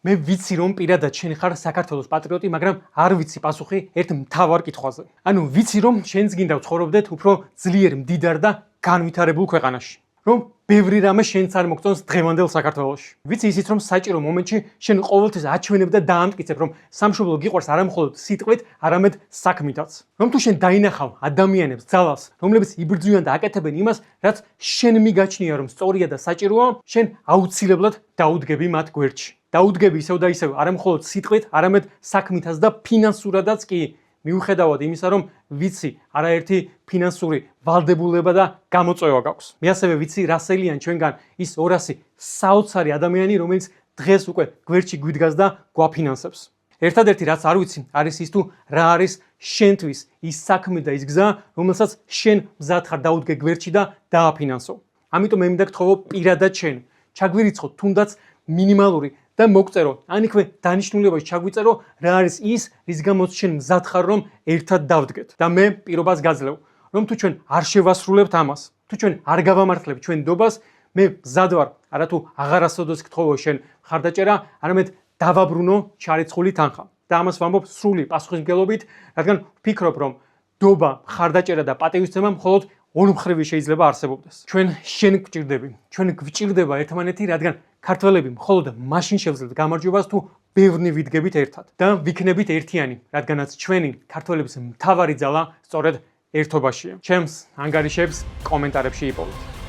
მე ვიცი რომ პირადად შენ ხარ საქართველოს პატრიოტი, მაგრამ არ ვიცი პასუხი ერთ მთავარ კითხვაზე. ანუ ვიცი რომ შენც გინდა ვცხოვრობდეთ უფრო ძლიერ, მდიდარ და განვითარებულ ქვეყანაში. რომ ბევრი რამე შენც არ მოგწონს დღევანდელ საქართველოში. ვიცი ისიც რომ საჭირო მომენტში შენ ყოველთვის აჩვენებ და დაამტკიცებ რომ სამშობლო გიყვარს არა მხოლოდ სიტყვით, არამედ საქმითაც. რომ თუ შენ დაინახავ ადამიანებს, ძალას, რომლებიც იბრძვიან და აკეთებენ იმას, რაც შენ მიგაჩნია რომ სწორია და საჭიროა, შენ აუცილებლად დაუდგები მათ გვერდში. დაუდგები ისევ და ისევ, არა მხოლოდ სიტყვით, არამედ საქმითაც და ფინანსურადაც კი. მიუხედავად იმისა, რომ ვიცი, არაერთი ფინანსური ვალდებულება და გამოწვევა გაქვს. მე ასევე ვიცი, რასელიან ჩვენგან ის 200 საოცარი ადამიანი, რომელიც დღეს უკვე გვერდში გვიდგას და გვაფინანსებს. ერთადერთი რაც არ ვიცი, არის ის თუ რა არის შენთვის ის საქმე და ის გზა, რომელსაც შენ მზად ხარ დაუდგე გვერდში და დააფინანსო. ამიტომ მე მინდა გთხოვო პირადად შენ, ჩაგვირიცხო თუნდაც მინიმალური და მოგწერო, ან იქვე დანიშნულებაში ჩაგვიწერო რა არის ის, რის გამოც შენ მზად ხარ რომ ერთად დავდგეთ. და მე პირობას გაძლევ, რომ თუ ჩვენ არ შევასრულებთ ამას, თუ ჩვენ არ გავამართლებთ ჩვენ ნდობას, მე მზად ვარ, არა თუ აღარასოდეს გთხოვო შენ მხარდაჭერა, არამედ დავაბრუნო ჩარიცხული თანხა. და ამას ვამბობ სრული პასუხისმგებლობით, რადგან ვფიქრობ, რომ ნდობა, მხარდაჭერა და პატივისცემა მხოლოდ ორმხრივი შეიძლება არსებობდეს. ჩვენ შენ გვჭირდები, ჩვენ გვჭირდება ერთმანეთი, რადგან ქართველები მხოლოდ მაშინ შევძლებთ გამარჯვებას, თუ ბევრნი ვიდგებით ერთად და ვიქნებით ერთიანი, რადგანაც ჩვენი ქართველების მთავარი ძალა სწორედ ერთობაშია. ჩემს ანგარიშებს კომენტარებში იპოვეთ.